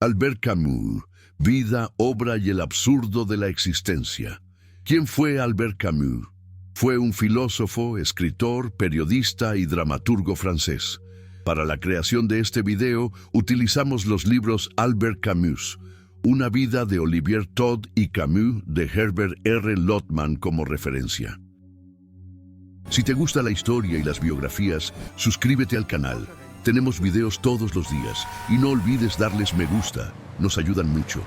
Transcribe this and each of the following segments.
Albert Camus, vida, obra y el absurdo de la existencia. ¿Quién fue Albert Camus? Fue un filósofo, escritor, periodista y dramaturgo francés. Para la creación de este video utilizamos los libros Albert Camus, Una vida de Olivier Todd y Camus de Herbert R. Lotman como referencia. Si te gusta la historia y las biografías, suscríbete al canal. Tenemos videos todos los días y no olvides darles me gusta, nos ayudan mucho.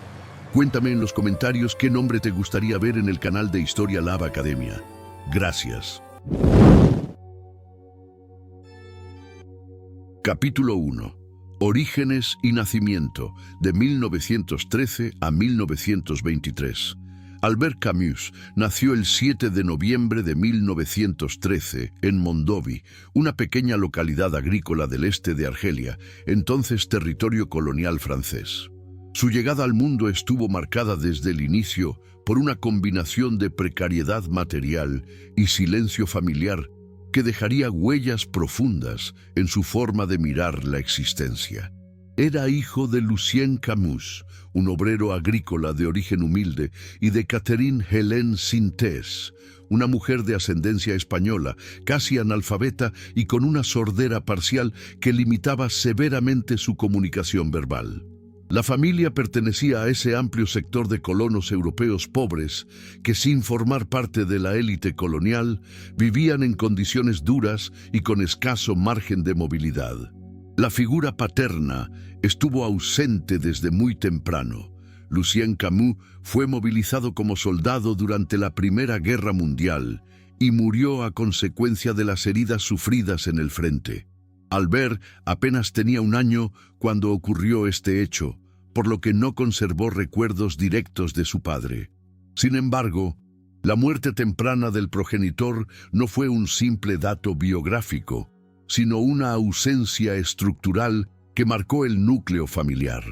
Cuéntame en los comentarios qué nombre te gustaría ver en el canal de Historia Lab Academia. Gracias. Capítulo 1. Orígenes y nacimiento, de 1913 a 1923. Albert Camus nació el 7 de noviembre de 1913 en Mondovi, una pequeña localidad agrícola del este de Argelia, entonces territorio colonial francés. Su llegada al mundo estuvo marcada desde el inicio por una combinación de precariedad material y silencio familiar que dejaría huellas profundas en su forma de mirar la existencia. Era hijo de Lucien Camus, un obrero agrícola de origen humilde, y de Catherine Hélène Sintés, una mujer de ascendencia española, casi analfabeta y con una sordera parcial que limitaba severamente su comunicación verbal. La familia pertenecía a ese amplio sector de colonos europeos pobres que, sin formar parte de la élite colonial, vivían en condiciones duras y con escaso margen de movilidad. La figura paterna estuvo ausente desde muy temprano. Lucien Camus fue movilizado como soldado durante la Primera Guerra Mundial y murió a consecuencia de las heridas sufridas en el frente. Albert apenas tenía 1 año cuando ocurrió este hecho, por lo que no conservó recuerdos directos de su padre. Sin embargo, la muerte temprana del progenitor no fue un simple dato biográfico, sino una ausencia estructural que marcó el núcleo familiar.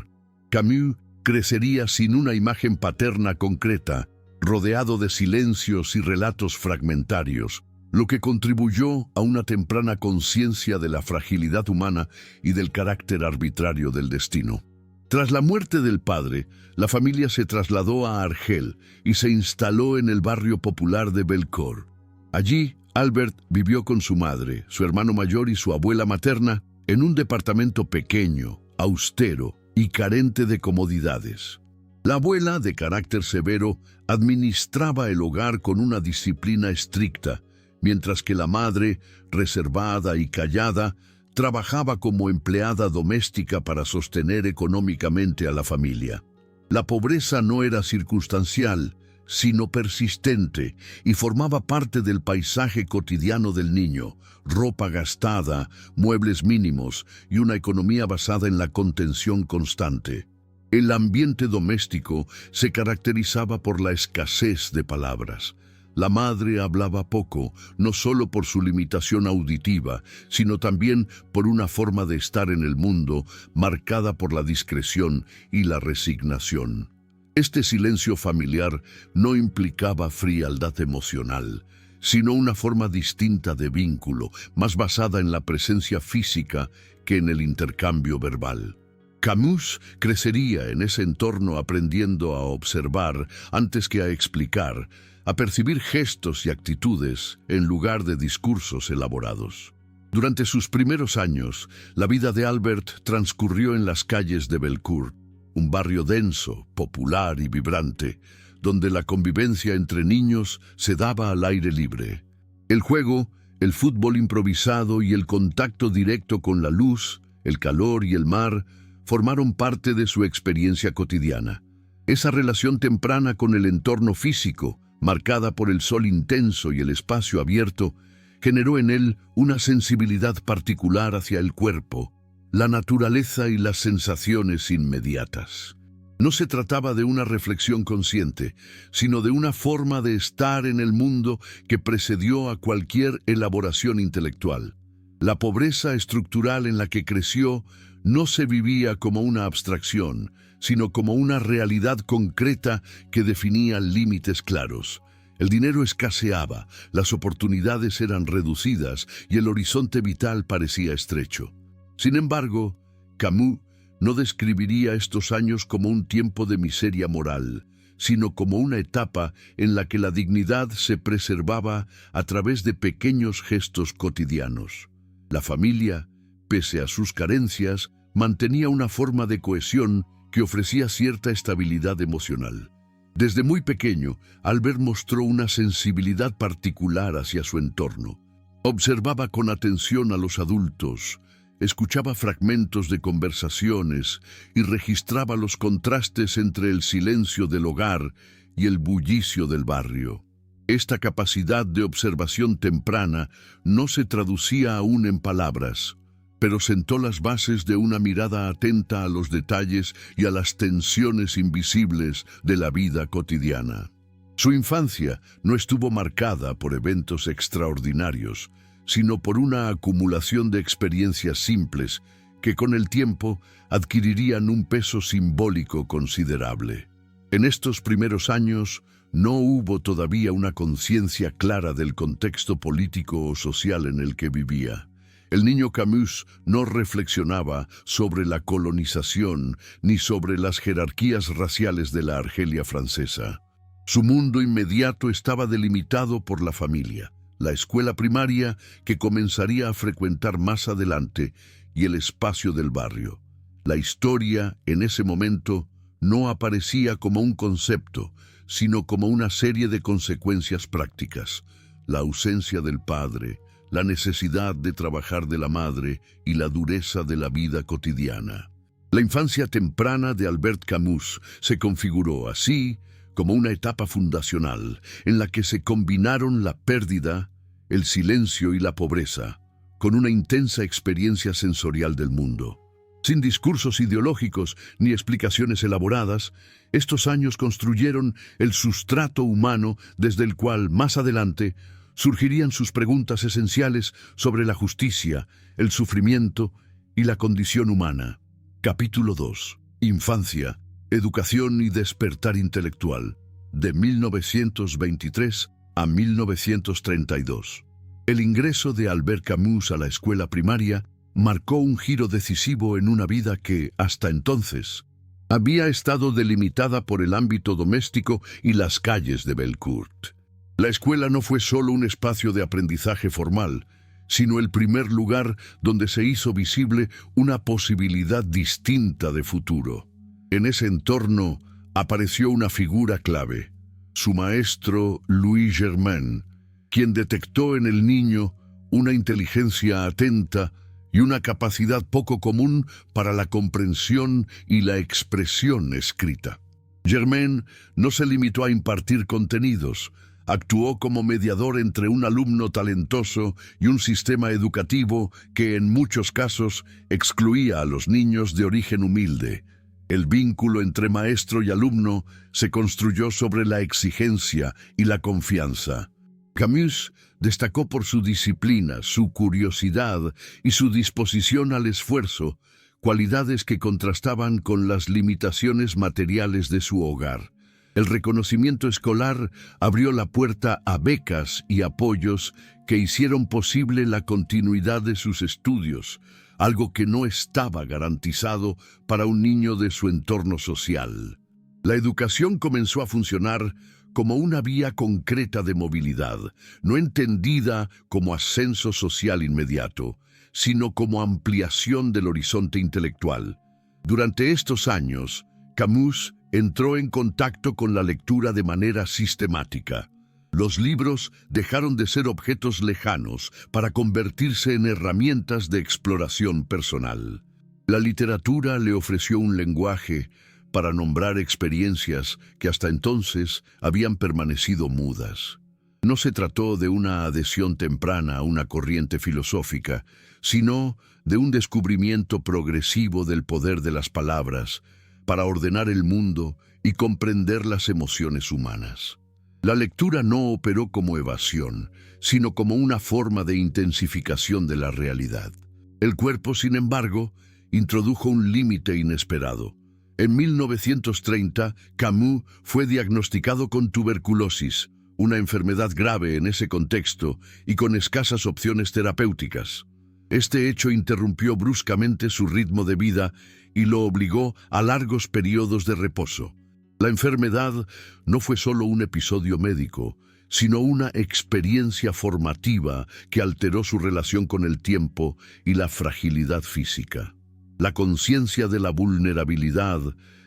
Camus crecería sin una imagen paterna concreta, rodeado de silencios y relatos fragmentarios, lo que contribuyó a una temprana conciencia de la fragilidad humana y del carácter arbitrario del destino. Tras la muerte del padre, la familia se trasladó a Argel y se instaló en el barrio popular de Belcourt. Allí, Albert vivió con su madre, su hermano mayor y su abuela materna en un departamento pequeño, austero y carente de comodidades. La abuela, de carácter severo, administraba el hogar con una disciplina estricta, mientras que la madre, reservada y callada, trabajaba como empleada doméstica para sostener económicamente a la familia. La pobreza no era circunstancial, sino persistente, y formaba parte del paisaje cotidiano del niño: ropa gastada, muebles mínimos y una economía basada en la contención constante. El ambiente doméstico se caracterizaba por la escasez de palabras. La madre hablaba poco, no solo por su limitación auditiva, sino también por una forma de estar en el mundo marcada por la discreción y la resignación. Este silencio familiar no implicaba frialdad emocional, sino una forma distinta de vínculo, más basada en la presencia física que en el intercambio verbal. Camus crecería en ese entorno aprendiendo a observar antes que a explicar, a percibir gestos y actitudes en lugar de discursos elaborados. Durante sus primeros años, la vida de Albert transcurrió en las calles de Belcourt, un barrio denso, popular y vibrante, donde la convivencia entre niños se daba al aire libre. El juego, el fútbol improvisado y el contacto directo con la luz, el calor y el mar formaron parte de su experiencia cotidiana. Esa relación temprana con el entorno físico, marcada por el sol intenso y el espacio abierto, generó en él una sensibilidad particular hacia el cuerpo, la naturaleza y las sensaciones inmediatas. No se trataba de una reflexión consciente, sino de una forma de estar en el mundo que precedió a cualquier elaboración intelectual. La pobreza estructural en la que creció no se vivía como una abstracción, sino como una realidad concreta que definía límites claros. El dinero escaseaba, las oportunidades eran reducidas y el horizonte vital parecía estrecho. Sin embargo, Camus no describiría estos años como un tiempo de miseria moral, sino como una etapa en la que la dignidad se preservaba a través de pequeños gestos cotidianos. La familia, pese a sus carencias, mantenía una forma de cohesión que ofrecía cierta estabilidad emocional. Desde muy pequeño, Albert mostró una sensibilidad particular hacia su entorno. Observaba con atención a los adultos, escuchaba fragmentos de conversaciones y registraba los contrastes entre el silencio del hogar y el bullicio del barrio. Esta capacidad de observación temprana no se traducía aún en palabras, pero sentó las bases de una mirada atenta a los detalles y a las tensiones invisibles de la vida cotidiana. Su infancia no estuvo marcada por eventos extraordinarios, sino por una acumulación de experiencias simples que con el tiempo adquirirían un peso simbólico considerable. En estos primeros años no hubo todavía una conciencia clara del contexto político o social en el que vivía. El niño Camus no reflexionaba sobre la colonización ni sobre las jerarquías raciales de la Argelia francesa. Su mundo inmediato estaba delimitado por la familia, la escuela primaria que comenzaría a frecuentar más adelante y el espacio del barrio. La historia, en ese momento, no aparecía como un concepto, sino como una serie de consecuencias prácticas. La ausencia del padre, la necesidad de trabajar de la madre y la dureza de la vida cotidiana. La infancia temprana de Albert Camus se configuró así como una etapa fundacional en la que se combinaron la pérdida, el silencio y la pobreza, con una intensa experiencia sensorial del mundo. Sin discursos ideológicos ni explicaciones elaboradas, estos años construyeron el sustrato humano desde el cual, más adelante, surgirían sus preguntas esenciales sobre la justicia, el sufrimiento y la condición humana. Capítulo 2. Infancia, educación y despertar intelectual, de 1923 a 1932. El ingreso de Albert Camus a la escuela primaria marcó un giro decisivo en una vida que, hasta entonces, había estado delimitada por el ámbito doméstico y las calles de Belcourt. La escuela no fue solo un espacio de aprendizaje formal, sino el primer lugar donde se hizo visible una posibilidad distinta de futuro. En ese entorno apareció una figura clave, su maestro Louis Germain, quien detectó en el niño una inteligencia atenta y una capacidad poco común para la comprensión y la expresión escrita. Germain no se limitó a impartir contenidos, actuó como mediador entre un alumno talentoso y un sistema educativo que en muchos casos excluía a los niños de origen humilde. El vínculo entre maestro y alumno se construyó sobre la exigencia y la confianza. Camus destacó por su disciplina, su curiosidad y su disposición al esfuerzo, cualidades que contrastaban con las limitaciones materiales de su hogar. El reconocimiento escolar abrió la puerta a becas y apoyos que hicieron posible la continuidad de sus estudios, algo que no estaba garantizado para un niño de su entorno social. La educación comenzó a funcionar como una vía concreta de movilidad, no entendida como ascenso social inmediato, sino como ampliación del horizonte intelectual. Durante estos años, Camus entró en contacto con la lectura de manera sistemática. Los libros dejaron de ser objetos lejanos para convertirse en herramientas de exploración personal. La literatura le ofreció un lenguaje para nombrar experiencias que hasta entonces habían permanecido mudas. No se trató de una adhesión temprana a una corriente filosófica, sino de un descubrimiento progresivo del poder de las palabras para ordenar el mundo y comprender las emociones humanas. La lectura no operó como evasión, sino como una forma de intensificación de la realidad. El cuerpo, sin embargo, introdujo un límite inesperado. En 1930, Camus fue diagnosticado con tuberculosis, una enfermedad grave en ese contexto y con escasas opciones terapéuticas. Este hecho interrumpió bruscamente su ritmo de vida y lo obligó a largos periodos de reposo. La enfermedad no fue solo un episodio médico, sino una experiencia formativa que alteró su relación con el tiempo y la fragilidad física. La conciencia de la vulnerabilidad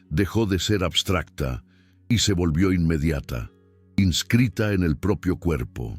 dejó de ser abstracta y se volvió inmediata, inscrita en el propio cuerpo.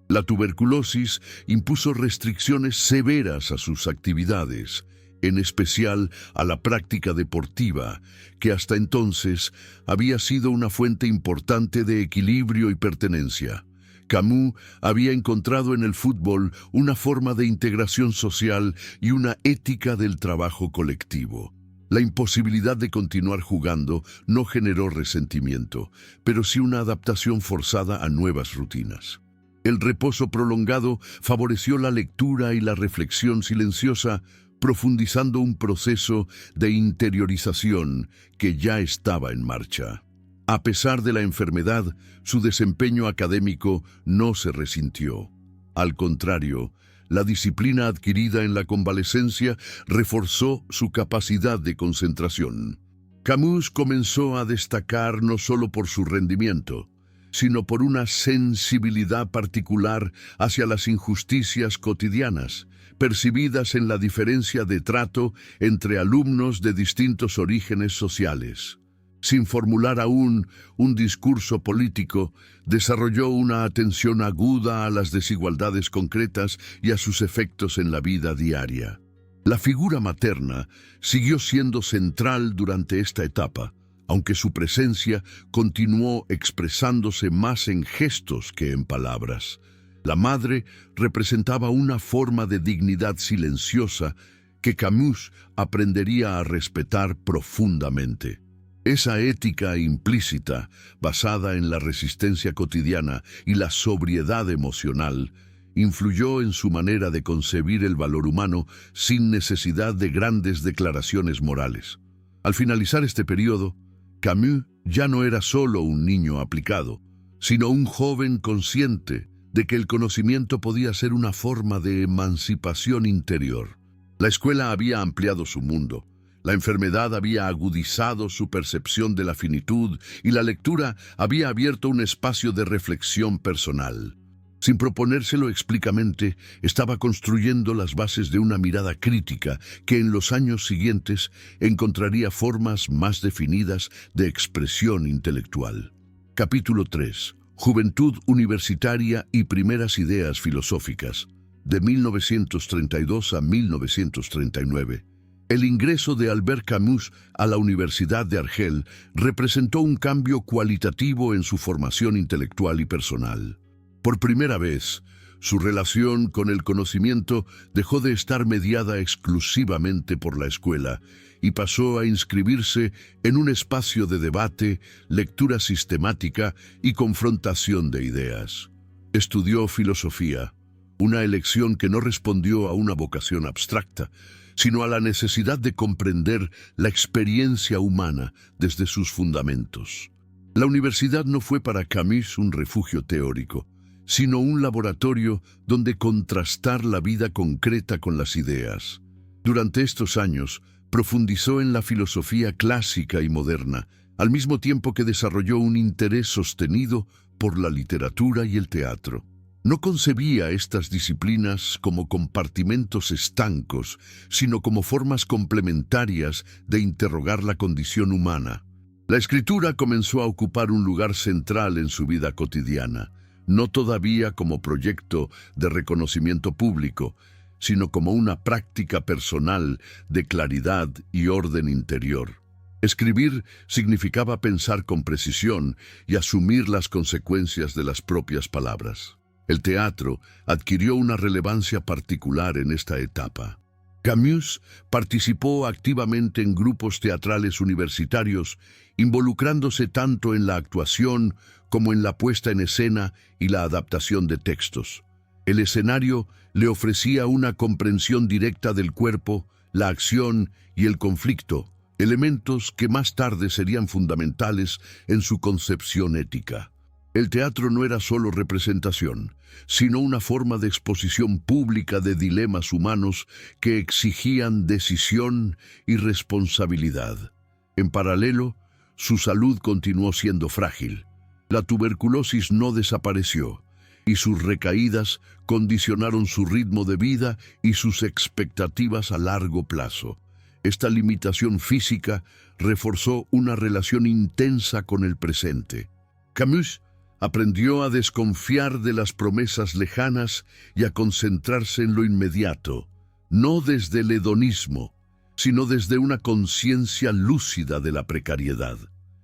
La tuberculosis impuso restricciones severas a sus actividades, en especial a la práctica deportiva, que hasta entonces había sido una fuente importante de equilibrio y pertenencia. Camus había encontrado en el fútbol una forma de integración social y una ética del trabajo colectivo. La imposibilidad de continuar jugando no generó resentimiento, pero sí una adaptación forzada a nuevas rutinas. El reposo prolongado favoreció la lectura y la reflexión silenciosa, profundizando un proceso de interiorización que ya estaba en marcha. A pesar de la enfermedad, su desempeño académico no se resintió. Al contrario, la disciplina adquirida en la convalecencia reforzó su capacidad de concentración. Camus comenzó a destacar no solo por su rendimiento, sino por una sensibilidad particular hacia las injusticias cotidianas, percibidas en la diferencia de trato entre alumnos de distintos orígenes sociales. Sin formular aún un discurso político, desarrolló una atención aguda a las desigualdades concretas y a sus efectos en la vida diaria. La figura materna siguió siendo central durante esta etapa, aunque su presencia continuó expresándose más en gestos que en palabras. La madre representaba una forma de dignidad silenciosa que Camus aprendería a respetar profundamente. Esa ética implícita, basada en la resistencia cotidiana y la sobriedad emocional, influyó en su manera de concebir el valor humano sin necesidad de grandes declaraciones morales. Al finalizar este periodo, Camus ya no era solo un niño aplicado, sino un joven consciente de que el conocimiento podía ser una forma de emancipación interior. La escuela había ampliado su mundo, la enfermedad había agudizado su percepción de la finitud y la lectura había abierto un espacio de reflexión personal. Sin proponérselo explícitamente, estaba construyendo las bases de una mirada crítica que en los años siguientes encontraría formas más definidas de expresión intelectual. Capítulo 3. Juventud universitaria y primeras ideas filosóficas, de 1932 a 1939. El ingreso de Albert Camus a la Universidad de Argel representó un cambio cualitativo en su formación intelectual y personal. Por primera vez, su relación con el conocimiento dejó de estar mediada exclusivamente por la escuela y pasó a inscribirse en un espacio de debate, lectura sistemática y confrontación de ideas. Estudió filosofía, una elección que no respondió a una vocación abstracta, sino a la necesidad de comprender la experiencia humana desde sus fundamentos. La universidad no fue para Camus un refugio teórico, sino un laboratorio donde contrastar la vida concreta con las ideas. Durante estos años, profundizó en la filosofía clásica y moderna, al mismo tiempo que desarrolló un interés sostenido por la literatura y el teatro. No concebía estas disciplinas como compartimentos estancos, sino como formas complementarias de interrogar la condición humana. La escritura comenzó a ocupar un lugar central en su vida cotidiana, no todavía como proyecto de reconocimiento público, sino como una práctica personal de claridad y orden interior. Escribir significaba pensar con precisión y asumir las consecuencias de las propias palabras. El teatro adquirió una relevancia particular en esta etapa. Camus participó activamente en grupos teatrales universitarios, involucrándose tanto en la actuación como en la puesta en escena y la adaptación de textos. El escenario le ofrecía una comprensión directa del cuerpo, la acción y el conflicto, elementos que más tarde serían fundamentales en su concepción ética. El teatro no era solo representación, sino una forma de exposición pública de dilemas humanos que exigían decisión y responsabilidad. En paralelo, su salud continuó siendo frágil. La tuberculosis no desapareció, y sus recaídas condicionaron su ritmo de vida y sus expectativas a largo plazo. Esta limitación física reforzó una relación intensa con el presente. Camus aprendió a desconfiar de las promesas lejanas y a concentrarse en lo inmediato, no desde el hedonismo, sino desde una conciencia lúcida de la precariedad.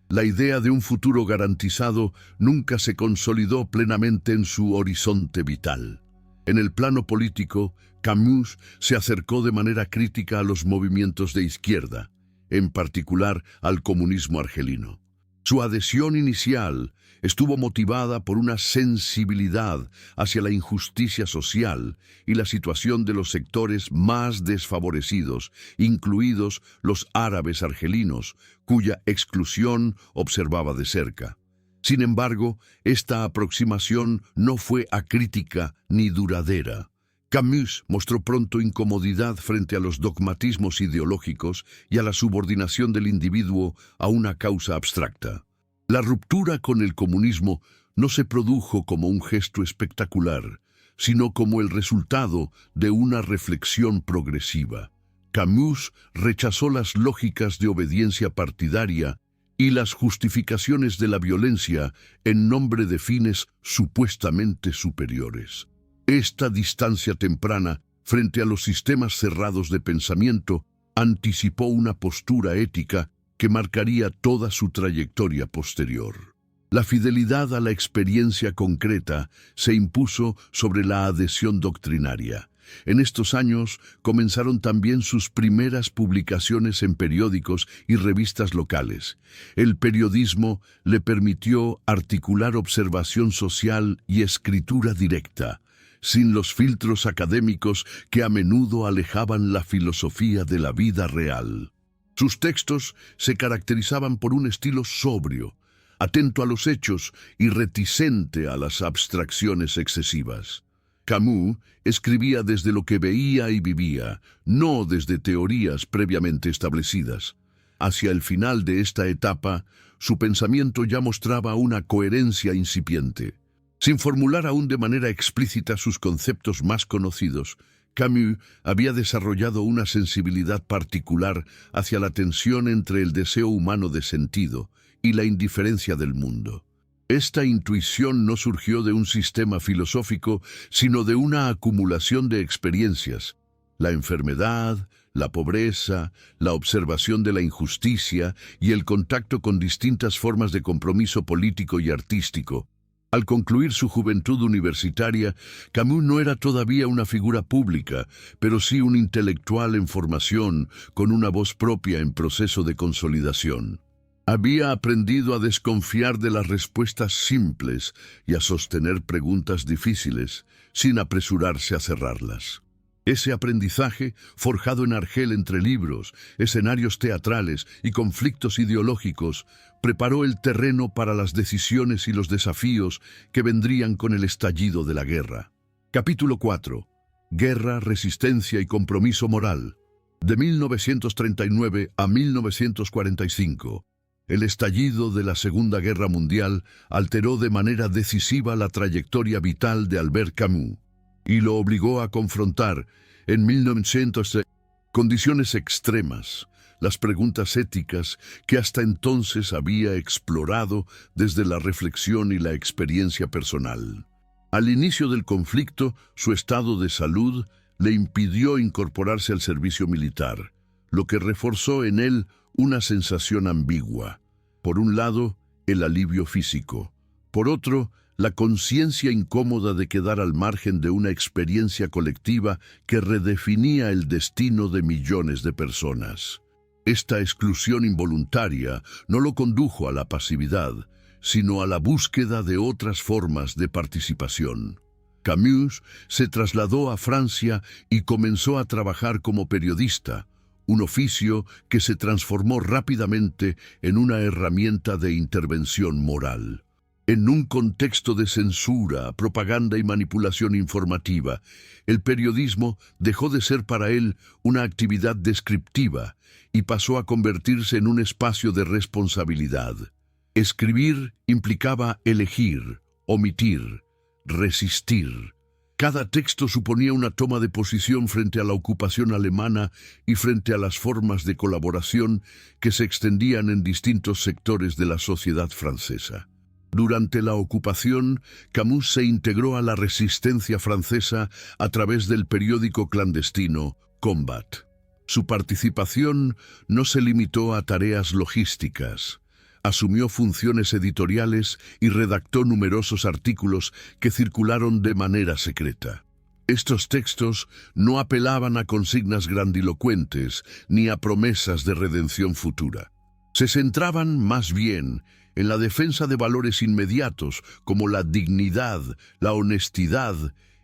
La idea de un futuro garantizado nunca se consolidó plenamente en su horizonte vital. En el plano político, Camus se acercó de manera crítica a los movimientos de izquierda, en particular al comunismo argelino. Su adhesión inicial estuvo motivada por una sensibilidad hacia la injusticia social y la situación de los sectores más desfavorecidos, incluidos los árabes argelinos, cuya exclusión observaba de cerca. Sin embargo, esta aproximación no fue acrítica ni duradera. Camus mostró pronto incomodidad frente a los dogmatismos ideológicos y a la subordinación del individuo a una causa abstracta. La ruptura con el comunismo no se produjo como un gesto espectacular, sino como el resultado de una reflexión progresiva. Camus rechazó las lógicas de obediencia partidaria y las justificaciones de la violencia en nombre de fines supuestamente superiores. Esta distancia temprana frente a los sistemas cerrados de pensamiento anticipó una postura ética que marcaría toda su trayectoria posterior. La fidelidad a la experiencia concreta se impuso sobre la adhesión doctrinaria. En estos años comenzaron también sus primeras publicaciones en periódicos y revistas locales. El periodismo le permitió articular observación social y escritura directa, sin los filtros académicos que a menudo alejaban la filosofía de la vida real. Sus textos se caracterizaban por un estilo sobrio, atento a los hechos y reticente a las abstracciones excesivas. Camus escribía desde lo que veía y vivía, no desde teorías previamente establecidas. Hacia el final de esta etapa, su pensamiento ya mostraba una coherencia incipiente. Sin formular aún de manera explícita sus conceptos más conocidos, Camus había desarrollado una sensibilidad particular hacia la tensión entre el deseo humano de sentido y la indiferencia del mundo. Esta intuición no surgió de un sistema filosófico, sino de una acumulación de experiencias. La enfermedad, la pobreza, la observación de la injusticia y el contacto con distintas formas de compromiso político y artístico. Al concluir su juventud universitaria, Camus no era todavía una figura pública, pero sí un intelectual en formación, con una voz propia en proceso de consolidación. Había aprendido a desconfiar de las respuestas simples y a sostener preguntas difíciles, sin apresurarse a cerrarlas. Ese aprendizaje, forjado en Argel entre libros, escenarios teatrales y conflictos ideológicos, preparó el terreno para las decisiones y los desafíos que vendrían con el estallido de la guerra. Capítulo 4. Guerra, resistencia y compromiso moral. De 1939 a 1945. El estallido de la Segunda Guerra Mundial alteró de manera decisiva la trayectoria vital de Albert Camus y lo obligó a confrontar, en 1900, condiciones extremas, las preguntas éticas que hasta entonces había explorado desde la reflexión y la experiencia personal. Al inicio del conflicto, su estado de salud le impidió incorporarse al servicio militar, lo que reforzó en él una sensación ambigua. Por un lado, el alivio físico. Por otro, la conciencia incómoda de quedar al margen de una experiencia colectiva que redefinía el destino de millones de personas. Esta exclusión involuntaria no lo condujo a la pasividad, sino a la búsqueda de otras formas de participación. Camus se trasladó a Francia y comenzó a trabajar como periodista, un oficio que se transformó rápidamente en una herramienta de intervención moral. En un contexto de censura, propaganda y manipulación informativa, el periodismo dejó de ser para él una actividad descriptiva y pasó a convertirse en un espacio de responsabilidad. Escribir implicaba elegir, omitir, resistir. Cada texto suponía una toma de posición frente a la ocupación alemana y frente a las formas de colaboración que se extendían en distintos sectores de la sociedad francesa. Durante la ocupación, Camus se integró a la resistencia francesa a través del periódico clandestino Combat. Su participación no se limitó a tareas logísticas. Asumió funciones editoriales y redactó numerosos artículos que circularon de manera secreta. Estos textos no apelaban a consignas grandilocuentes ni a promesas de redención futura. Se centraban más bien en la defensa de valores inmediatos como la dignidad, la honestidad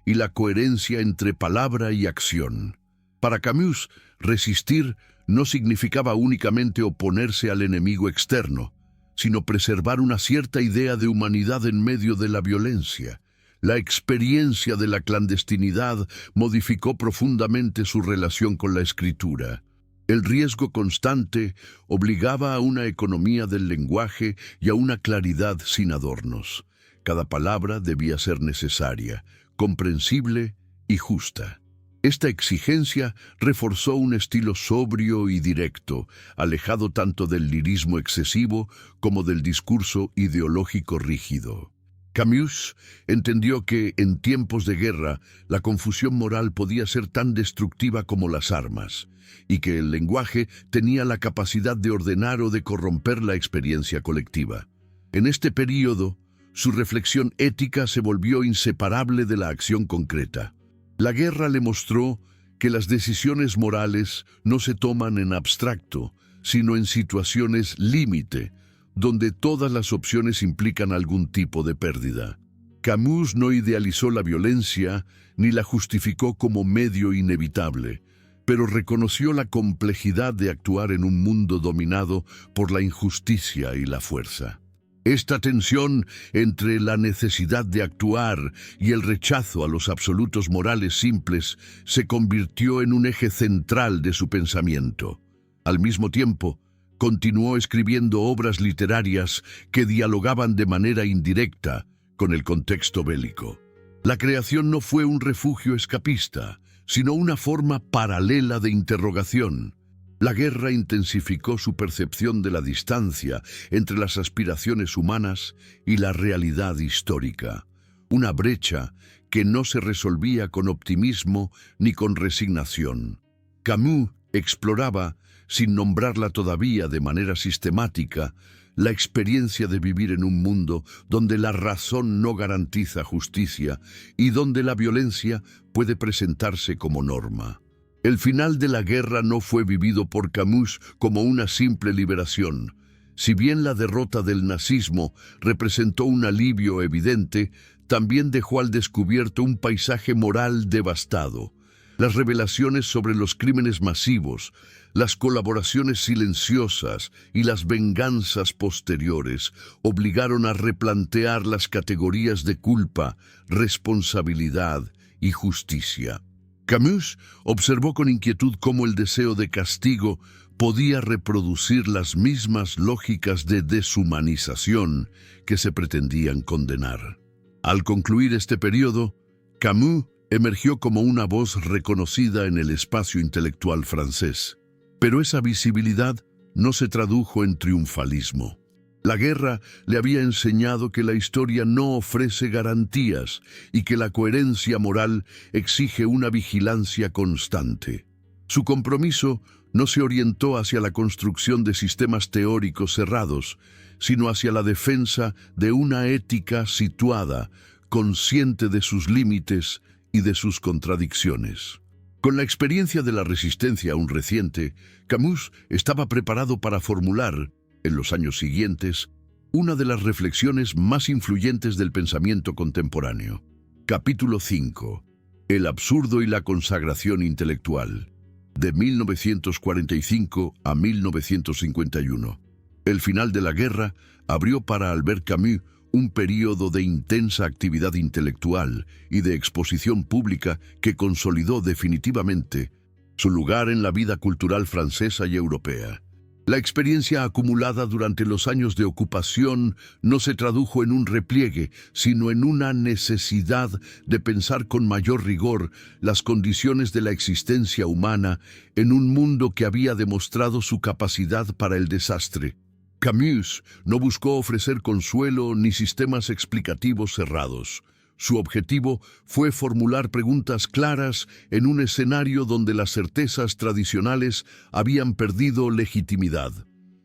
y la coherencia entre palabra y acción. Para Camus, resistir no significaba únicamente oponerse al enemigo externo, sino preservar una cierta idea de humanidad en medio de la violencia. La experiencia de la clandestinidad modificó profundamente su relación con la escritura. El riesgo constante obligaba a una economía del lenguaje y a una claridad sin adornos. Cada palabra debía ser necesaria, comprensible y justa. Esta exigencia reforzó un estilo sobrio y directo, alejado tanto del lirismo excesivo como del discurso ideológico rígido. Camus entendió que, en tiempos de guerra, la confusión moral podía ser tan destructiva como las armas, y que el lenguaje tenía la capacidad de ordenar o de corromper la experiencia colectiva. En este período, su reflexión ética se volvió inseparable de la acción concreta. La guerra le mostró que las decisiones morales no se toman en abstracto, sino en situaciones límite, donde todas las opciones implican algún tipo de pérdida. Camus no idealizó la violencia ni la justificó como medio inevitable, pero reconoció la complejidad de actuar en un mundo dominado por la injusticia y la fuerza. Esta tensión entre la necesidad de actuar y el rechazo a los absolutos morales simples se convirtió en un eje central de su pensamiento. Al mismo tiempo, continuó escribiendo obras literarias que dialogaban de manera indirecta con el contexto bélico. La creación no fue un refugio escapista, sino una forma paralela de interrogación. La guerra intensificó su percepción de la distancia entre las aspiraciones humanas y la realidad histórica, una brecha que no se resolvía con optimismo ni con resignación. Camus exploraba, sin nombrarla todavía de manera sistemática, la experiencia de vivir en un mundo donde la razón no garantiza justicia y donde la violencia puede presentarse como norma. El final de la guerra no fue vivido por Camus como una simple liberación. Si bien la derrota del nazismo representó un alivio evidente, también dejó al descubierto un paisaje moral devastado. Las revelaciones sobre los crímenes masivos, las colaboraciones silenciosas y las venganzas posteriores obligaron a replantear las categorías de culpa, responsabilidad y justicia. Camus observó con inquietud cómo el deseo de castigo podía reproducir las mismas lógicas de deshumanización que se pretendían condenar. Al concluir este periodo, Camus emergió como una voz reconocida en el espacio intelectual francés. Pero esa visibilidad no se tradujo en triunfalismo. La guerra le había enseñado que la historia no ofrece garantías y que la coherencia moral exige una vigilancia constante. Su compromiso no se orientó hacia la construcción de sistemas teóricos cerrados, sino hacia la defensa de una ética situada, consciente de sus límites y de sus contradicciones. Con la experiencia de la resistencia aún reciente, Camus estaba preparado para formular, en los años siguientes, una de las reflexiones más influyentes del pensamiento contemporáneo. Capítulo 5. El absurdo y la consagración intelectual, de 1945 a 1951. El final de la guerra abrió para Albert Camus un período de intensa actividad intelectual y de exposición pública que consolidó definitivamente su lugar en la vida cultural francesa y europea. La experiencia acumulada durante los años de ocupación no se tradujo en un repliegue, sino en una necesidad de pensar con mayor rigor las condiciones de la existencia humana en un mundo que había demostrado su capacidad para el desastre. Camus no buscó ofrecer consuelo ni sistemas explicativos cerrados. Su objetivo fue formular preguntas claras en un escenario donde las certezas tradicionales habían perdido legitimidad.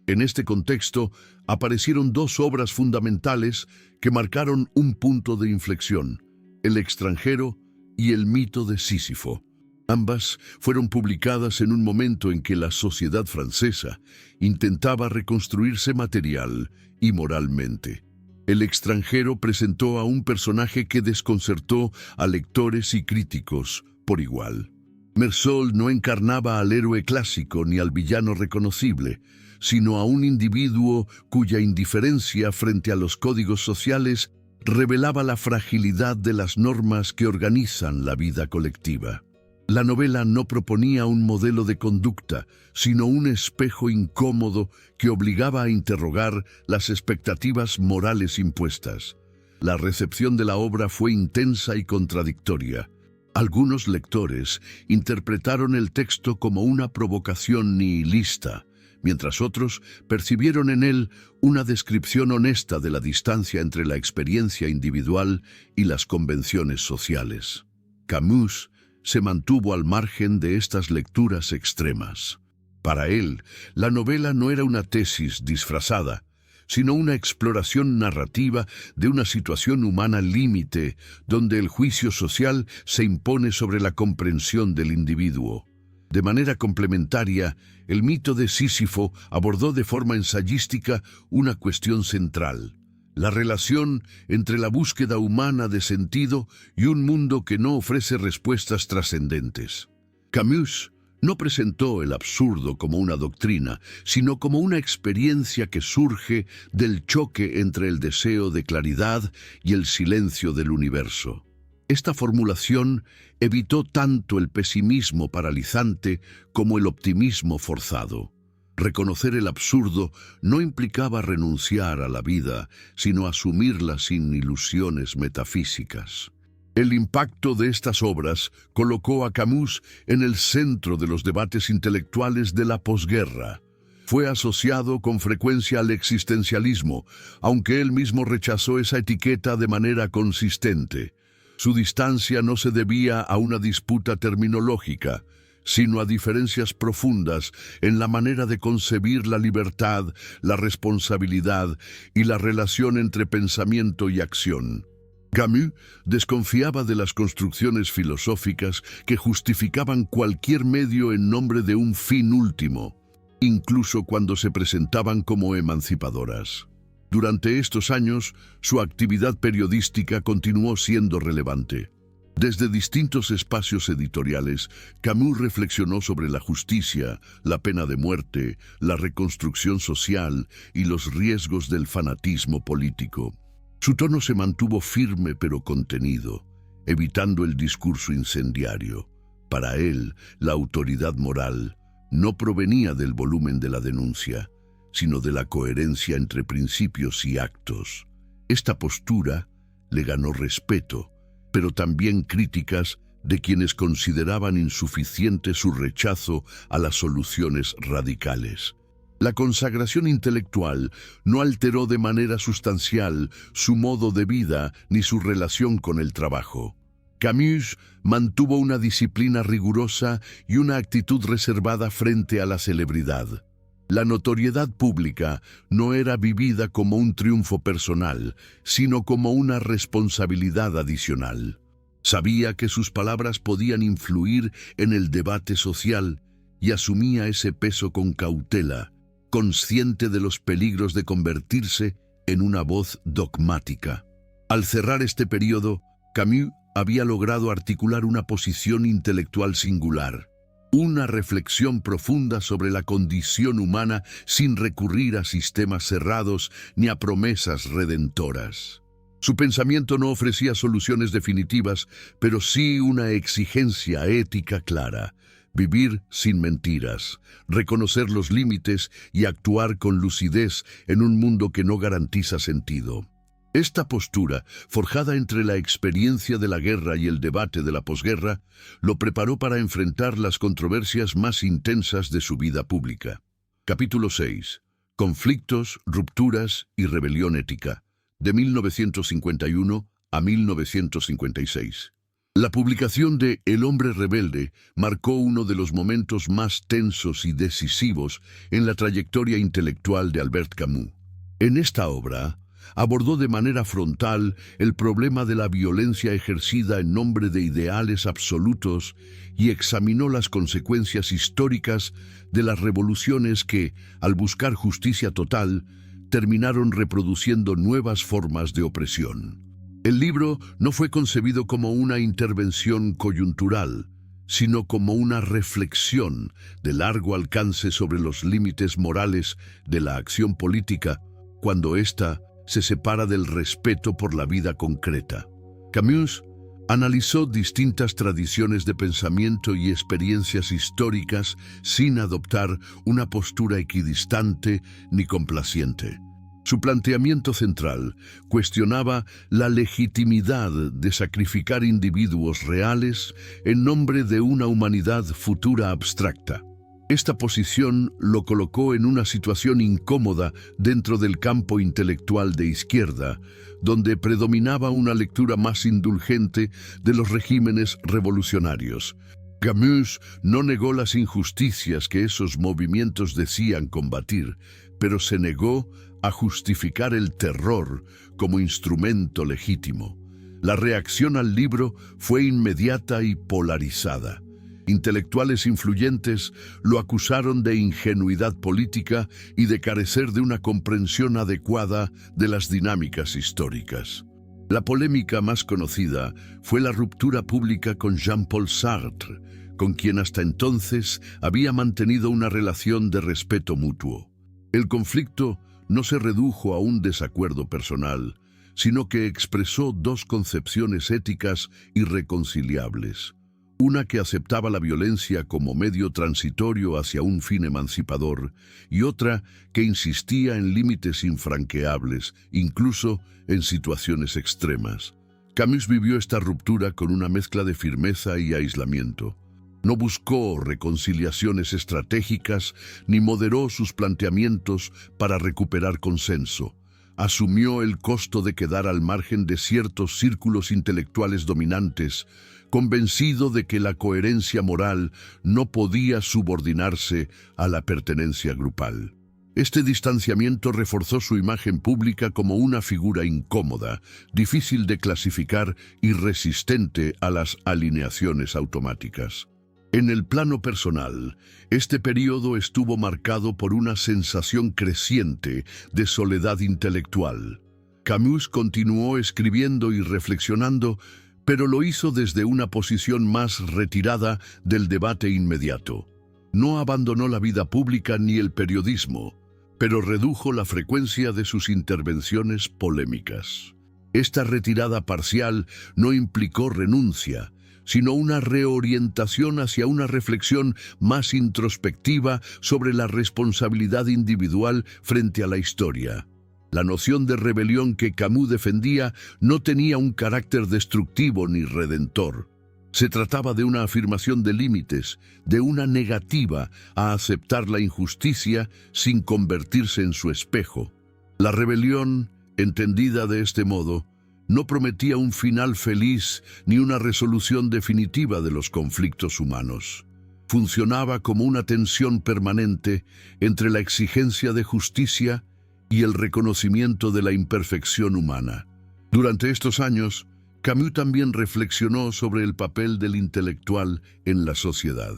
En este contexto, aparecieron dos obras fundamentales que marcaron un punto de inflexión: El extranjero y El mito de Sísifo. Ambas fueron publicadas en un momento en que la sociedad francesa intentaba reconstruirse material y moralmente. El extranjero presentó a un personaje que desconcertó a lectores y críticos por igual. Meursault no encarnaba al héroe clásico ni al villano reconocible, sino a un individuo cuya indiferencia frente a los códigos sociales revelaba la fragilidad de las normas que organizan la vida colectiva. La novela no proponía un modelo de conducta, sino un espejo incómodo que obligaba a interrogar las expectativas morales impuestas. La recepción de la obra fue intensa y contradictoria. Algunos lectores interpretaron el texto como una provocación nihilista, mientras otros percibieron en él una descripción honesta de la distancia entre la experiencia individual y las convenciones sociales. Camus se mantuvo al margen de estas lecturas extremas. Para él, la novela no era una tesis disfrazada, sino una exploración narrativa de una situación humana límite, donde el juicio social se impone sobre la comprensión del individuo. De manera complementaria, el mito de Sísifo abordó de forma ensayística una cuestión central: la relación entre la búsqueda humana de sentido y un mundo que no ofrece respuestas trascendentes. Camus no presentó el absurdo como una doctrina, sino como una experiencia que surge del choque entre el deseo de claridad y el silencio del universo. Esta formulación evitó tanto el pesimismo paralizante como el optimismo forzado. Reconocer el absurdo no implicaba renunciar a la vida, sino asumirla sin ilusiones metafísicas. El impacto de estas obras colocó a Camus en el centro de los debates intelectuales de la posguerra. Fue asociado con frecuencia al existencialismo, aunque él mismo rechazó esa etiqueta de manera consistente. Su distancia no se debía a una disputa terminológica, sino a diferencias profundas en la manera de concebir la libertad, la responsabilidad y la relación entre pensamiento y acción. Camus desconfiaba de las construcciones filosóficas que justificaban cualquier medio en nombre de un fin último, incluso cuando se presentaban como emancipadoras. Durante estos años, su actividad periodística continuó siendo relevante. Desde distintos espacios editoriales, Camus reflexionó sobre la justicia, la pena de muerte, la reconstrucción social y los riesgos del fanatismo político. Su tono se mantuvo firme pero contenido, evitando el discurso incendiario. Para él, la autoridad moral no provenía del volumen de la denuncia, sino de la coherencia entre principios y actos. Esta postura le ganó respeto, pero también críticas de quienes consideraban insuficiente su rechazo a las soluciones radicales. La consagración intelectual no alteró de manera sustancial su modo de vida ni su relación con el trabajo. Camus mantuvo una disciplina rigurosa y una actitud reservada frente a la celebridad. La notoriedad pública no era vivida como un triunfo personal, sino como una responsabilidad adicional. Sabía que sus palabras podían influir en el debate social y asumía ese peso con cautela, consciente de los peligros de convertirse en una voz dogmática. Al cerrar este periodo, Camus había logrado articular una posición intelectual singular. una reflexión profunda sobre la condición humana sin recurrir a sistemas cerrados ni a promesas redentoras. Su pensamiento no ofrecía soluciones definitivas, pero sí una exigencia ética clara: vivir sin mentiras, reconocer los límites y actuar con lucidez en un mundo que no garantiza sentido. Esta postura, forjada entre la experiencia de la guerra y el debate de la posguerra, lo preparó para enfrentar las controversias más intensas de su vida pública. Capítulo 6. Conflictos, rupturas y rebelión ética, de 1951 a 1956. La publicación de El hombre rebelde marcó uno de los momentos más tensos y decisivos en la trayectoria intelectual de Albert Camus. En esta obra, abordó de manera frontal el problema de la violencia ejercida en nombre de ideales absolutos y examinó las consecuencias históricas de las revoluciones que, al buscar justicia total, terminaron reproduciendo nuevas formas de opresión. El libro no fue concebido como una intervención coyuntural, sino como una reflexión de largo alcance sobre los límites morales de la acción política cuando ésta se separa del respeto por la vida concreta. Camus analizó distintas tradiciones de pensamiento y experiencias históricas sin adoptar una postura equidistante ni complaciente. Su planteamiento central cuestionaba la legitimidad de sacrificar individuos reales en nombre de una humanidad futura abstracta. Esta posición lo colocó en una situación incómoda dentro del campo intelectual de izquierda, donde predominaba una lectura más indulgente de los regímenes revolucionarios. Camus no negó las injusticias que esos movimientos decían combatir, pero se negó a justificar el terror como instrumento legítimo. La reacción al libro fue inmediata y polarizada. Intelectuales influyentes lo acusaron de ingenuidad política y de carecer de una comprensión adecuada de las dinámicas históricas. La polémica más conocida fue la ruptura pública con Jean-Paul Sartre, con quien hasta entonces había mantenido una relación de respeto mutuo. El conflicto no se redujo a un desacuerdo personal, sino que expresó dos concepciones éticas irreconciliables. Una que aceptaba la violencia como medio transitorio hacia un fin emancipador, y otra que insistía en límites infranqueables, incluso en situaciones extremas. Camus vivió esta ruptura con una mezcla de firmeza y aislamiento. No buscó reconciliaciones estratégicas ni moderó sus planteamientos para recuperar consenso. Asumió el costo de quedar al margen de ciertos círculos intelectuales dominantes, convencido de que la coherencia moral no podía subordinarse a la pertenencia grupal. Este distanciamiento reforzó su imagen pública como una figura incómoda, difícil de clasificar y resistente a las alineaciones automáticas. En el plano personal, este periodo estuvo marcado por una sensación creciente de soledad intelectual. Camus continuó escribiendo y reflexionando, pero lo hizo desde una posición más retirada del debate inmediato. No abandonó la vida pública ni el periodismo, pero redujo la frecuencia de sus intervenciones polémicas. Esta retirada parcial no implicó renuncia, sino una reorientación hacia una reflexión más introspectiva sobre la responsabilidad individual frente a la historia. La noción de rebelión que Camus defendía no tenía un carácter destructivo ni redentor. Se trataba de una afirmación de límites, de una negativa a aceptar la injusticia sin convertirse en su espejo. La rebelión, entendida de este modo, no prometía un final feliz ni una resolución definitiva de los conflictos humanos. Funcionaba como una tensión permanente entre la exigencia de justicia y el reconocimiento de la imperfección humana. Durante estos años, Camus también reflexionó sobre el papel del intelectual en la sociedad.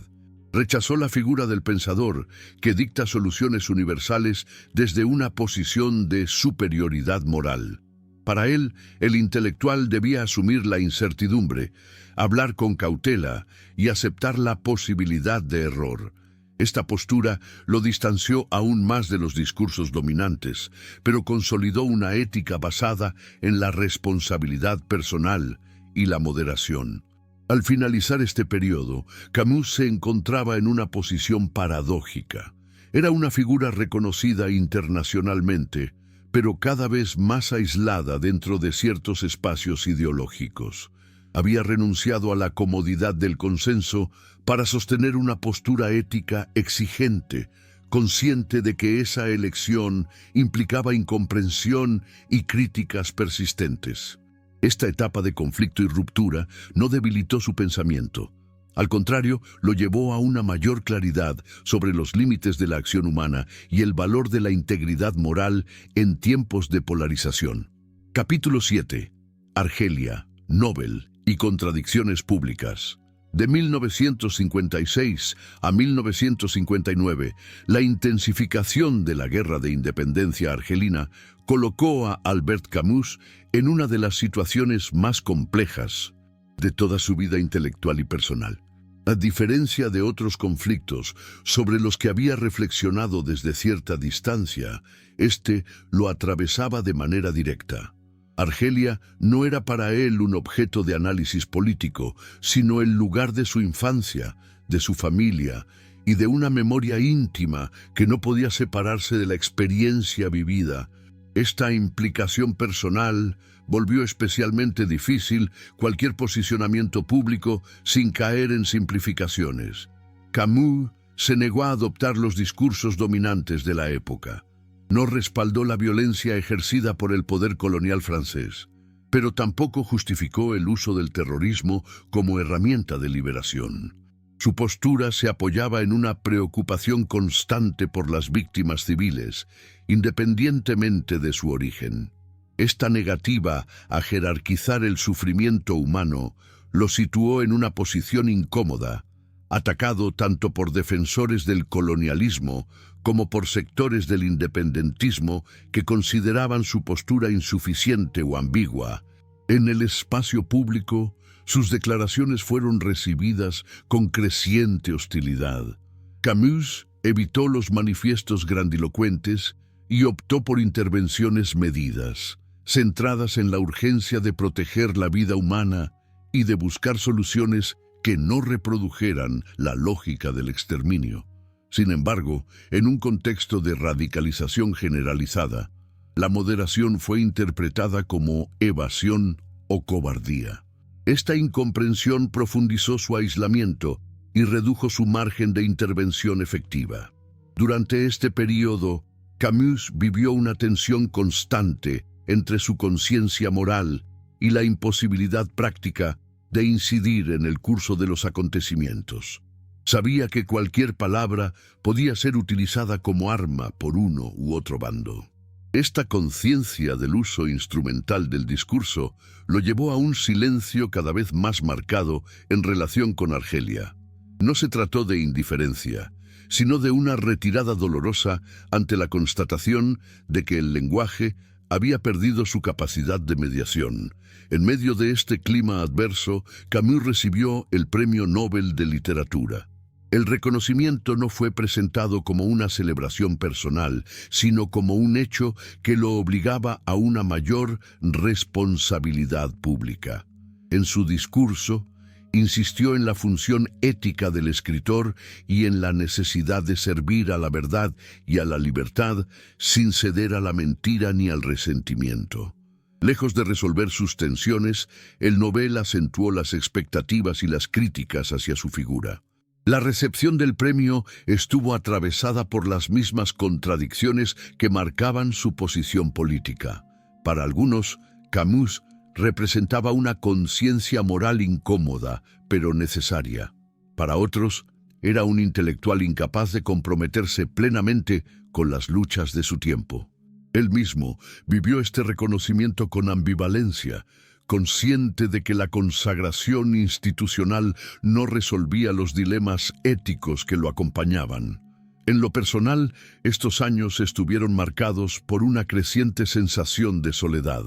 Rechazó la figura del pensador, que dicta soluciones universales desde una posición de superioridad moral. Para él, el intelectual debía asumir la incertidumbre, hablar con cautela y aceptar la posibilidad de error. Esta postura lo distanció aún más de los discursos dominantes, pero consolidó una ética basada en la responsabilidad personal y la moderación. Al finalizar este periodo, Camus se encontraba en una posición paradójica. Era una figura reconocida internacionalmente, pero cada vez más aislada dentro de ciertos espacios ideológicos. Había renunciado a la comodidad del consenso para sostener una postura ética exigente, consciente de que esa elección implicaba incomprensión y críticas persistentes. Esta etapa de conflicto y ruptura no debilitó su pensamiento. Al contrario, lo llevó a una mayor claridad sobre los límites de la acción humana y el valor de la integridad moral en tiempos de polarización. Capítulo 7. Argelia, Nobel y contradicciones públicas. De 1956 a 1959, la intensificación de la guerra de independencia argelina colocó a Albert Camus en una de las situaciones más complejas de toda su vida intelectual y personal. A diferencia de otros conflictos sobre los que había reflexionado desde cierta distancia, este lo atravesaba de manera directa. Argelia no era para él un objeto de análisis político, sino el lugar de su infancia, de su familia y de una memoria íntima que no podía separarse de la experiencia vivida. Esta implicación personal volvió especialmente difícil cualquier posicionamiento público sin caer en simplificaciones. Camus se negó a adoptar los discursos dominantes de la época. No respaldó la violencia ejercida por el poder colonial francés, pero tampoco justificó el uso del terrorismo como herramienta de liberación. Su postura se apoyaba en una preocupación constante por las víctimas civiles, independientemente de su origen. Esta negativa a jerarquizar el sufrimiento humano lo situó en una posición incómoda, atacado tanto por defensores del colonialismo como por sectores del independentismo que consideraban su postura insuficiente o ambigua. En el espacio público, sus declaraciones fueron recibidas con creciente hostilidad. Camus evitó los manifiestos grandilocuentes y optó por intervenciones medidas, centradas en la urgencia de proteger la vida humana y de buscar soluciones que no reprodujeran la lógica del exterminio. Sin embargo, en un contexto de radicalización generalizada, la moderación fue interpretada como evasión o cobardía. Esta incomprensión profundizó su aislamiento y redujo su margen de intervención efectiva. Durante este periodo, Camus vivió una tensión constante entre su conciencia moral y la imposibilidad práctica de incidir en el curso de los acontecimientos. Sabía que cualquier palabra podía ser utilizada como arma por uno u otro bando. Esta conciencia del uso instrumental del discurso lo llevó a un silencio cada vez más marcado en relación con Argelia. No se trató de indiferencia, sino de una retirada dolorosa ante la constatación de que el lenguaje había perdido su capacidad de mediación. En medio de este clima adverso, Camus recibió el Premio Nobel de Literatura. El reconocimiento no fue presentado como una celebración personal, sino como un hecho que lo obligaba a una mayor responsabilidad pública. En su discurso, insistió en la función ética del escritor y en la necesidad de servir a la verdad y a la libertad sin ceder a la mentira ni al resentimiento. Lejos de resolver sus tensiones, el Nobel acentuó las expectativas y las críticas hacia su figura. La recepción del premio estuvo atravesada por las mismas contradicciones que marcaban su posición política. Para algunos, Camus representaba una conciencia moral incómoda, pero necesaria. Para otros, era un intelectual incapaz de comprometerse plenamente con las luchas de su tiempo. Él mismo vivió este reconocimiento con ambivalencia, consciente de que la consagración institucional no resolvía los dilemas éticos que lo acompañaban. En lo personal, estos años estuvieron marcados por una creciente sensación de soledad.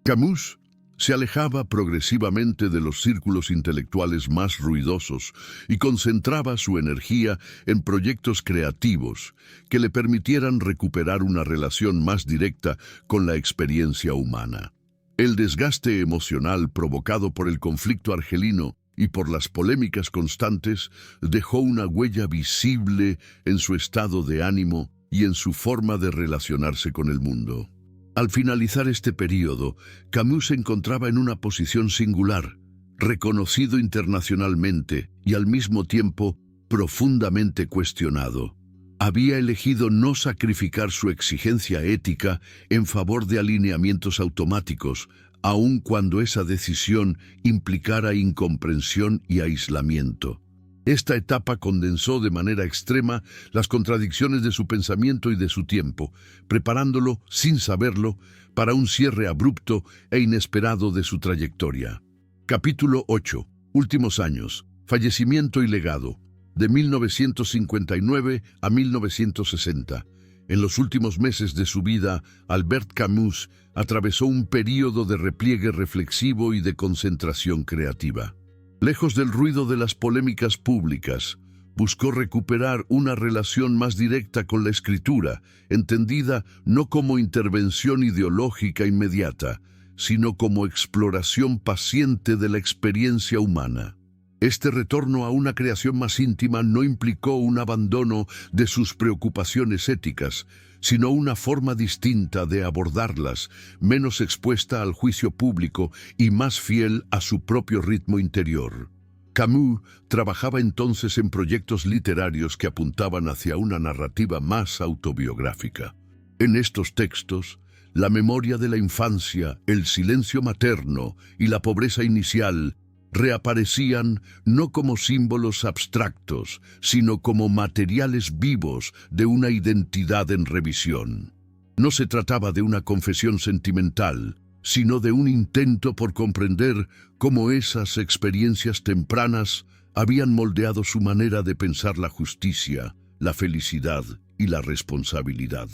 Camus se alejaba progresivamente de los círculos intelectuales más ruidosos y concentraba su energía en proyectos creativos que le permitieran recuperar una relación más directa con la experiencia humana. El desgaste emocional provocado por el conflicto argelino y por las polémicas constantes dejó una huella visible en su estado de ánimo y en su forma de relacionarse con el mundo. Al finalizar este período, Camus se encontraba en una posición singular, reconocido internacionalmente y al mismo tiempo profundamente cuestionado. Había elegido no sacrificar su exigencia ética en favor de alineamientos automáticos, aun cuando esa decisión implicara incomprensión y aislamiento. Esta etapa condensó de manera extrema las contradicciones de su pensamiento y de su tiempo, preparándolo, sin saberlo, para un cierre abrupto e inesperado de su trayectoria. Capítulo 8. Últimos años. Fallecimiento y legado. De 1959 a 1960. En los últimos meses de su vida, Albert Camus atravesó un período de repliegue reflexivo y de concentración creativa. Lejos del ruido de las polémicas públicas, buscó recuperar una relación más directa con la escritura, entendida no como intervención ideológica inmediata, sino como exploración paciente de la experiencia humana. Este retorno a una creación más íntima no implicó un abandono de sus preocupaciones éticas, sino una forma distinta de abordarlas, menos expuesta al juicio público y más fiel a su propio ritmo interior. Camus trabajaba entonces en proyectos literarios que apuntaban hacia una narrativa más autobiográfica. En estos textos, la memoria de la infancia, el silencio materno y la pobreza inicial reaparecían no como símbolos abstractos, sino como materiales vivos de una identidad en revisión. No se trataba de una confesión sentimental, sino de un intento por comprender cómo esas experiencias tempranas habían moldeado su manera de pensar la justicia, la felicidad y la responsabilidad.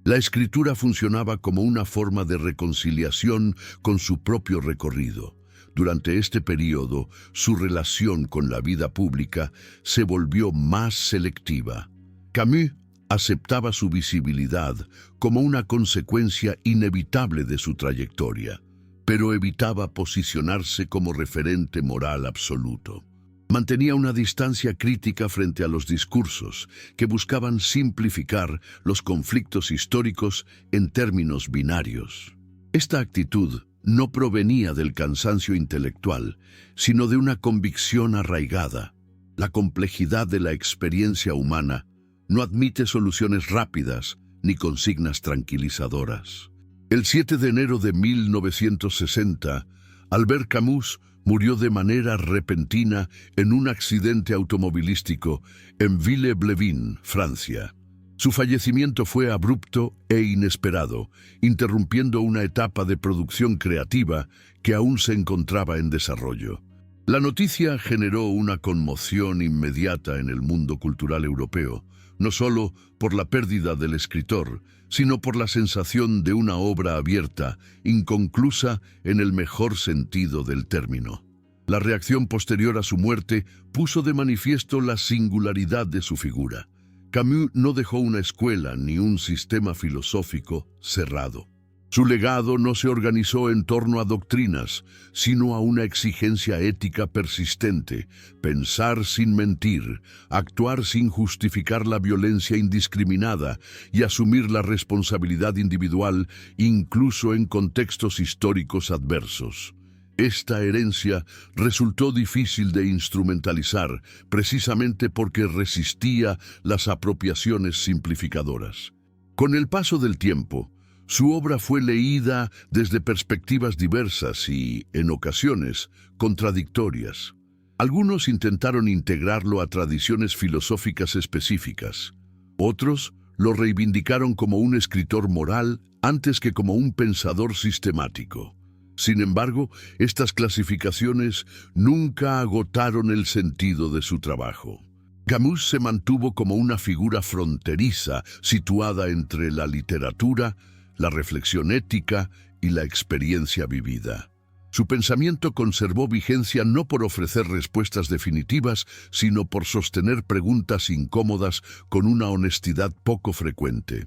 La escritura funcionaba como una forma de reconciliación con su propio recorrido. Durante este período, su relación con la vida pública se volvió más selectiva. Camus aceptaba su visibilidad como una consecuencia inevitable de su trayectoria, pero evitaba posicionarse como referente moral absoluto. Mantenía una distancia crítica frente a los discursos que buscaban simplificar los conflictos históricos en términos binarios. Esta actitud no provenía del cansancio intelectual, sino de una convicción arraigada. La complejidad de la experiencia humana no admite soluciones rápidas ni consignas tranquilizadoras. El 7 de enero de 1960, Albert Camus murió de manera repentina en un accidente automovilístico en Ville-Blevin, Francia. Su fallecimiento fue abrupto e inesperado, interrumpiendo una etapa de producción creativa que aún se encontraba en desarrollo. La noticia generó una conmoción inmediata en el mundo cultural europeo, no solo por la pérdida del escritor, sino por la sensación de una obra abierta, inconclusa en el mejor sentido del término. La reacción posterior a su muerte puso de manifiesto la singularidad de su figura. Camus no dejó una escuela ni un sistema filosófico cerrado. Su legado no se organizó en torno a doctrinas, sino a una exigencia ética persistente: pensar sin mentir, actuar sin justificar la violencia indiscriminada y asumir la responsabilidad individual incluso en contextos históricos adversos. Esta herencia resultó difícil de instrumentalizar precisamente porque resistía las apropiaciones simplificadoras. Con el paso del tiempo, su obra fue leída desde perspectivas diversas y, en ocasiones, contradictorias. Algunos intentaron integrarlo a tradiciones filosóficas específicas. Otros lo reivindicaron como un escritor moral antes que como un pensador sistemático. Sin embargo, estas clasificaciones nunca agotaron el sentido de su trabajo. Camus se mantuvo como una figura fronteriza situada entre la literatura, la reflexión ética y la experiencia vivida. Su pensamiento conservó vigencia no por ofrecer respuestas definitivas, sino por sostener preguntas incómodas con una honestidad poco frecuente.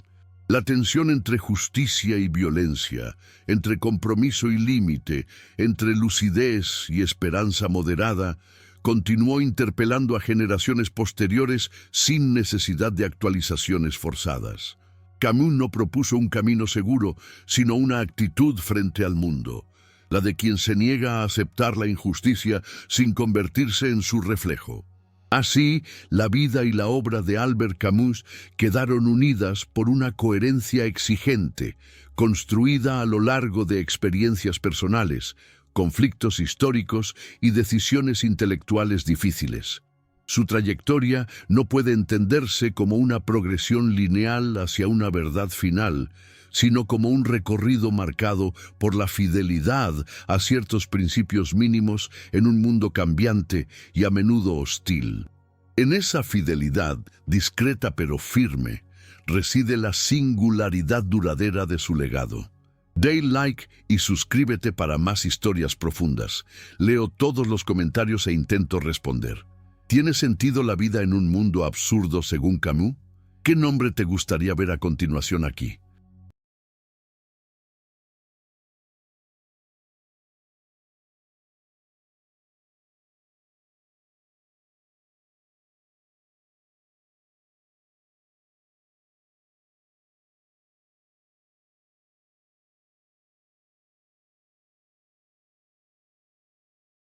La tensión entre justicia y violencia, entre compromiso y límite, entre lucidez y esperanza moderada, continuó interpelando a generaciones posteriores sin necesidad de actualizaciones forzadas. Camus no propuso un camino seguro, sino una actitud frente al mundo, la de quien se niega a aceptar la injusticia sin convertirse en su reflejo. Así, la vida y la obra de Albert Camus quedaron unidas por una coherencia exigente, construida a lo largo de experiencias personales, conflictos históricos y decisiones intelectuales difíciles. Su trayectoria no puede entenderse como una progresión lineal hacia una verdad final, sino como un recorrido marcado por la fidelidad a ciertos principios mínimos en un mundo cambiante y a menudo hostil. En esa fidelidad, discreta pero firme, reside la singularidad duradera de su legado. Dale like y suscríbete para más historias profundas. Leo todos los comentarios e intento responder. ¿Tiene sentido la vida en un mundo absurdo según Camus? ¿Qué nombre te gustaría ver a continuación aquí?